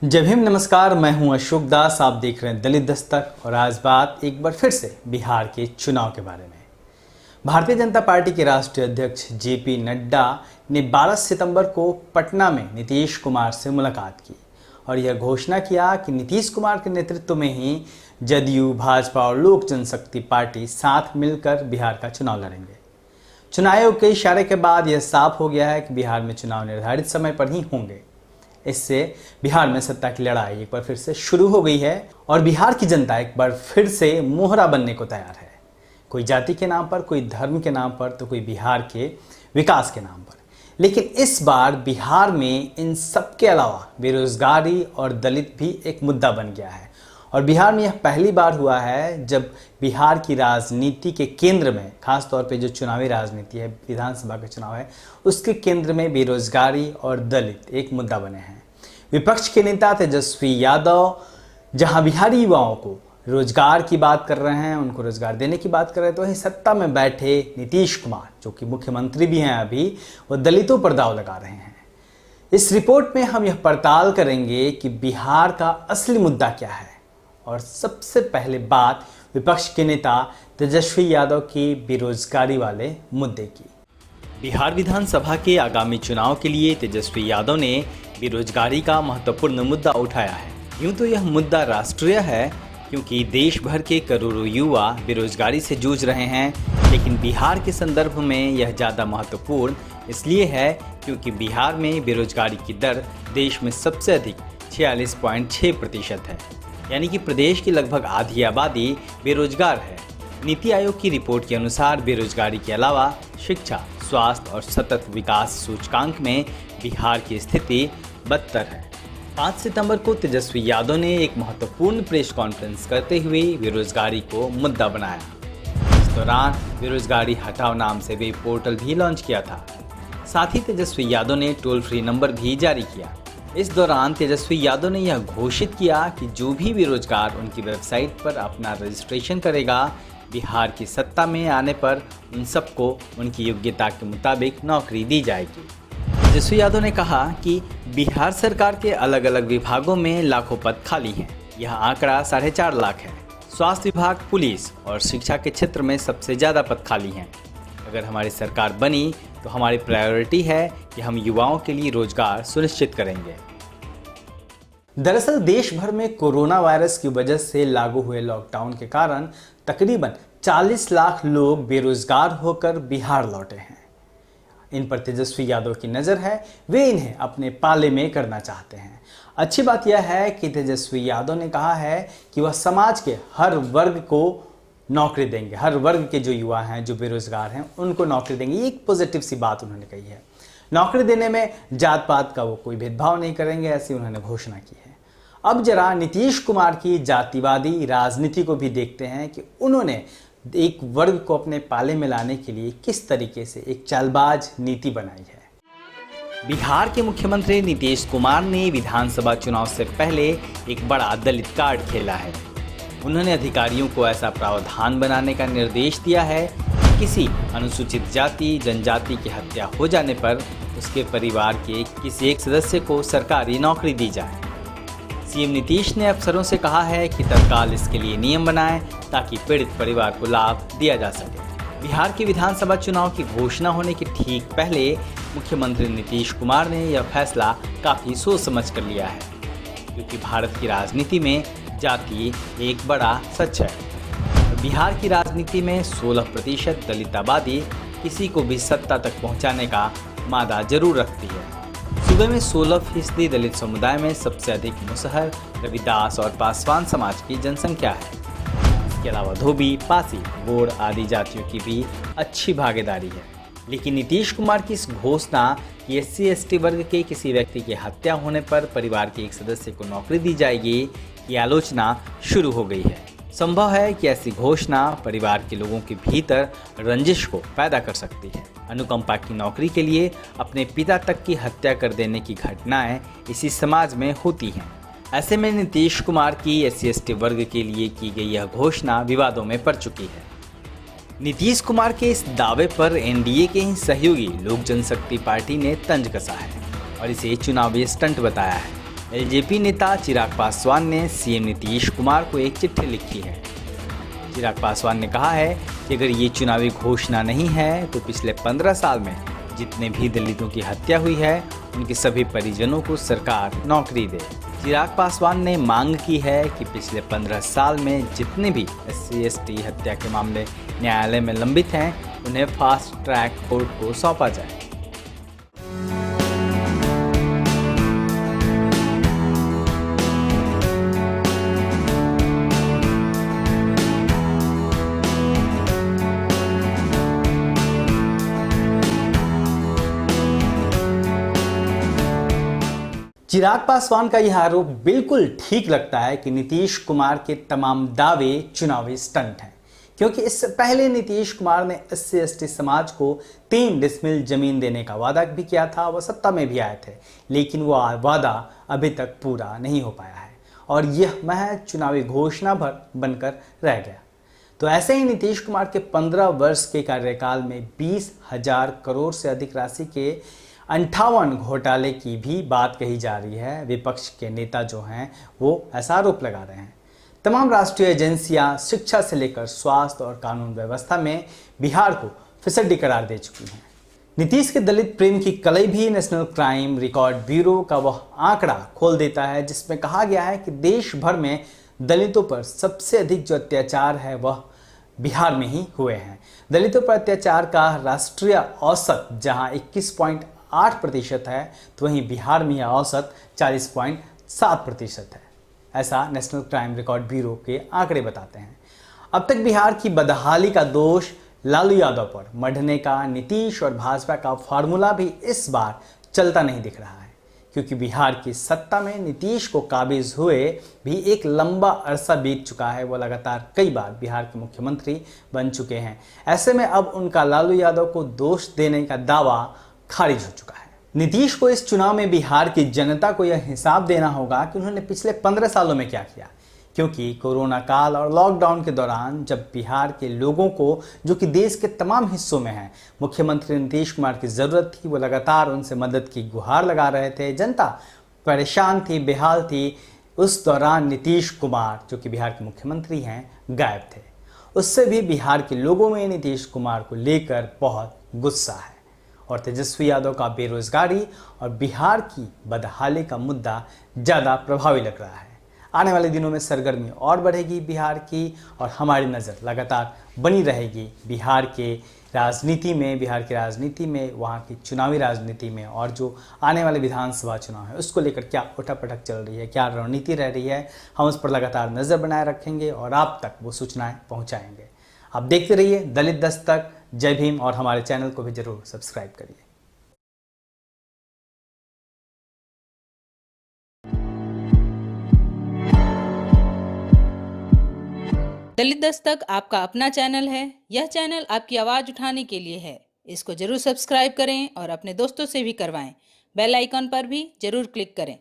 जय भीम, नमस्कार। मैं हूं अशोक दास, आप देख रहे हैं दलित दस्तक। और आज बात एक बार फिर से बिहार के चुनाव के बारे में। भारतीय जनता पार्टी के राष्ट्रीय अध्यक्ष जेपी नड्डा ने 12 सितंबर को पटना में नीतीश कुमार से मुलाकात की और यह घोषणा किया कि नीतीश कुमार के नेतृत्व में ही जदयू, भाजपा और लोक जनशक्ति पार्टी साथ मिलकर बिहार का चुनाव लड़ेंगे। चुनाव आयोग के इशारे के बाद यह साफ हो गया है कि बिहार में चुनाव निर्धारित समय पर ही होंगे। इससे बिहार में सत्ता की लड़ाई एक बार फिर से शुरू हो गई है और बिहार की जनता एक बार फिर से मोहरा बनने को तैयार है। कोई जाति के नाम पर, कोई धर्म के नाम पर, तो कोई बिहार के विकास के नाम पर। लेकिन इस बार बिहार में इन सब के अलावा बेरोजगारी और दलित भी एक मुद्दा बन गया है। और बिहार में यह पहली बार हुआ है जब बिहार की राजनीति के केंद्र में, खास तौर पे जो चुनावी राजनीति है, विधानसभा का चुनाव है, उसके केंद्र में बेरोजगारी और दलित एक मुद्दा बने हैं। विपक्ष के नेता तेजस्वी यादव जहां बिहारी युवाओं को रोजगार की बात कर रहे हैं, उनको रोजगार देने की बात कर रहे हैं, तो वहीं सत्ता में बैठे नीतीश कुमार, जो कि मुख्यमंत्री भी हैं अभी, वो दलितों पर दांव लगा रहे हैं। इस रिपोर्ट में हम यह पड़ताल करेंगे कि बिहार का असली मुद्दा क्या है। और सबसे पहले बात विपक्ष के नेता तेजस्वी यादव की बेरोजगारी वाले मुद्दे की। बिहार विधानसभा के आगामी चुनाव के लिए तेजस्वी यादव ने बेरोजगारी का महत्वपूर्ण मुद्दा उठाया है। यूं तो यह मुद्दा राष्ट्रीय है क्योंकि देश भर के करोड़ों युवा बेरोजगारी से जूझ रहे हैं, लेकिन बिहार के संदर्भ में यह ज़्यादा महत्वपूर्ण इसलिए है क्योंकि बिहार में बेरोजगारी की दर देश में सबसे अधिक 46.6% है, यानी कि प्रदेश की लगभग आधी आबादी बेरोजगार है। नीति आयोग की रिपोर्ट के अनुसार बेरोजगारी के अलावा शिक्षा, स्वास्थ्य और सतत विकास सूचकांक में बिहार की स्थिति बदतर है। 5 सितंबर को तेजस्वी यादव ने एक महत्वपूर्ण प्रेस कॉन्फ्रेंस करते हुए बेरोजगारी को मुद्दा बनाया। इस दौरान बेरोजगारी हटाओ नाम से वेब पोर्टल भी लॉन्च किया था। साथ ही तेजस्वी यादव ने टोल फ्री नंबर भी जारी किया। इस दौरान तेजस्वी यादव ने यह घोषित किया कि जो भी बेरोजगार उनकी वेबसाइट पर अपना रजिस्ट्रेशन करेगा, बिहार की सत्ता में आने पर उन सबको उनकी योग्यता के मुताबिक नौकरी दी जाएगी। तेजस्वी यादव ने कहा कि बिहार सरकार के अलग अलग विभागों में लाखों पद खाली हैं। यह आंकड़ा 4.5 लाख है। स्वास्थ्य विभाग, पुलिस और शिक्षा के क्षेत्र में सबसे ज़्यादा पद खाली हैं। अगर हमारी सरकार बनी तो हमारी प्रायोरिटी है कि हम युवाओं के लिए रोजगार सुनिश्चित करेंगे। दरअसल देश भर में कोरोना वायरस की वजह से लागू हुए लॉकडाउन के कारण तकरीबन 40 लाख लोग बेरोजगार होकर बिहार लौटे हैं। इन पर तेजस्वी यादव की नज़र है, वे इन्हें अपने पाले में करना चाहते हैं। अच्छी बात यह है कि तेजस्वी यादव ने कहा है कि वह समाज के हर वर्ग को नौकरी देंगे, हर वर्ग के जो युवा हैं, जो बेरोजगार हैं, उनको नौकरी देंगे। ये एक पॉजिटिव सी बात उन्होंने कही है। नौकरी देने में जात पात का वो कोई भेदभाव नहीं करेंगे, ऐसी उन्होंने घोषणा की है। अब जरा नीतीश कुमार की जातिवादी राजनीति को भी देखते हैं कि उन्होंने एक वर्ग को अपने पाले में लाने के लिए किस तरीके से एक चालबाज नीति बनाई है। बिहार के मुख्यमंत्री नीतीश कुमार ने विधानसभा चुनाव से पहले एक बड़ा दलित कार्ड खेला है। उन्होंने अधिकारियों को ऐसा प्रावधान बनाने का निर्देश दिया है कि किसी अनुसूचित जाति, जनजाति की हत्या हो जाने पर उसके परिवार के किसी एक सदस्य को सरकारी नौकरी दी जाए। सीएम नीतीश ने अफसरों से कहा है कि तत्काल इसके लिए नियम बनाएं ताकि पीड़ित परिवार को लाभ दिया जा सके। बिहार के विधानसभा चुनाव की घोषणा होने के ठीक पहले मुख्यमंत्री नीतीश कुमार ने यह फैसला काफ़ी सोच समझ कर लिया है, क्योंकि भारत की राजनीति में जाति एक बड़ा सच है। बिहार की राजनीति में 16% दलित आबादी किसी को भी सत्ता तक पहुंचाने का मादा जरूर रखती है। सूबे में 16% दलित समुदाय में सबसे अधिक मुसहर, रविदास और पासवान समाज की जनसंख्या है। इसके अलावा धोबी, पासी, गोड़ आदि जातियों की भी अच्छी भागीदारी है। लेकिन नीतीश कुमार की इस घोषणा कि SC/ST वर्ग के किसी व्यक्ति की हत्या होने पर परिवार के एक सदस्य को नौकरी दी जाएगी की आलोचना शुरू हो गई है। संभव है कि ऐसी घोषणा परिवार के लोगों के भीतर रंजिश को पैदा कर सकती है। अनुकंपा की नौकरी के लिए अपने पिता तक की हत्या कर देने की घटनाएं इसी समाज में होती हैं। ऐसे में नीतीश कुमार की SC/ST वर्ग के लिए की गई यह घोषणा विवादों में पड़ चुकी है। नीतीश कुमार के इस दावे पर एनडीए के ही सहयोगी लोक जनशक्ति पार्टी ने तंज कसा है और इसे चुनावी स्टंट बताया है। एलजेपी नेता चिराग पासवान ने सीएम नीतीश कुमार को एक चिट्ठी लिखी है। चिराग पासवान ने कहा है कि अगर ये चुनावी घोषणा नहीं है तो पिछले 15 साल में जितने भी दलितों की हत्या हुई है उनके सभी परिजनों को सरकार नौकरी दे। चिराग पासवान ने मांग की है कि पिछले 15 साल में जितने भी SC/ST हत्या के मामले न्यायालय में लंबित हैं उन्हें फास्ट ट्रैक कोर्ट को सौंपा जाए। चिराग पासवान का यह आरोप बिल्कुल ठीक लगता है कि नीतीश कुमार के तमाम दावे चुनावी स्टंट हैं, क्योंकि इससे पहले नीतीश कुमार ने SC/ST समाज को 3 डिसमिल जमीन देने का वादा भी किया था। वह सत्ता में भी आए थे, लेकिन वह वादा अभी तक पूरा नहीं हो पाया है और यह महज चुनावी घोषणा भर बनकर रह गया। तो ऐसे ही नीतीश कुमार के 15 वर्ष के कार्यकाल में 20,000 करोड़ से अधिक राशि के 58 घोटाले की भी बात कही जा रही है। विपक्ष के नेता जो हैं वो ऐसा आरोप लगा रहे हैं। तमाम राष्ट्रीय एजेंसियां शिक्षा से लेकर स्वास्थ्य और कानून व्यवस्था में बिहार को फिसड्डी करार दे चुकी हैं। नीतीश के दलित प्रेम की कलई भी नेशनल क्राइम रिकॉर्ड ब्यूरो का वह आंकड़ा खोल देता है जिसमें कहा गया है कि देश भर में दलितों पर सबसे अधिक जो अत्याचार है वह बिहार में ही हुए हैं। दलितों पर अत्याचार का राष्ट्रीय औसत जहां 21.8% है तो वहीं बिहार में यह औसत 40.7% है। ऐसा नेशनल क्राइम रिकॉर्ड ब्यूरो के आंकड़े बताते हैं। अब तक बिहार की बदहाली का दोष लालू यादव पर मढ़ने का नीतीश और भाजपा का फार्मूला भी इस बार चलता नहीं दिख रहा है, क्योंकि बिहार की सत्ता में नीतीश को काबिज हुए भी एक लंबा अरसा बीत चुका है। वो लगातार कई बार बिहार के मुख्यमंत्री बन चुके हैं। ऐसे में अब उनका लालू यादव को दोष देने का दावा खारिज हो चुका है। नीतीश को इस चुनाव में बिहार की जनता को यह हिसाब देना होगा कि उन्होंने पिछले 15 सालों में क्या किया, क्योंकि कोरोना काल और लॉकडाउन के दौरान जब बिहार के लोगों को, जो कि देश के तमाम हिस्सों में हैं, मुख्यमंत्री नीतीश कुमार की ज़रूरत थी, वो लगातार उनसे मदद की गुहार लगा रहे थे। जनता परेशान थी, बेहाल थी। उस दौरान नीतीश कुमार, जो कि बिहार के मुख्यमंत्री हैं, गायब थे। उससे भी बिहार के लोगों में नीतीश कुमार को लेकर बहुत गुस्सा है और तेजस्वी यादव का बेरोजगारी और बिहार की बदहाली का मुद्दा ज़्यादा प्रभावी लग रहा है। आने वाले दिनों में सरगर्मी और बढ़ेगी बिहार की और हमारी नज़र लगातार बनी रहेगी बिहार की राजनीति में, वहाँ की चुनावी राजनीति में, और जो आने वाले विधानसभा चुनाव है उसको लेकर क्या उठापटक चल रही है, क्या रणनीति रह रही है। हम उस पर लगातार नज़र बनाए रखेंगे और आप तक वो सूचनाएँ पहुँचाएँगे। आप देखते रहिए दलित दस्तक। जय भीम और हमारे चैनल को भी जरूर सब्सक्राइब करिए। दलित दस्तक आपका अपना चैनल है। यह चैनल आपकी आवाज उठाने के लिए है। इसको जरूर सब्सक्राइब करें और अपने दोस्तों से भी करवाएं। बेल आइकॉन पर भी जरूर क्लिक करें।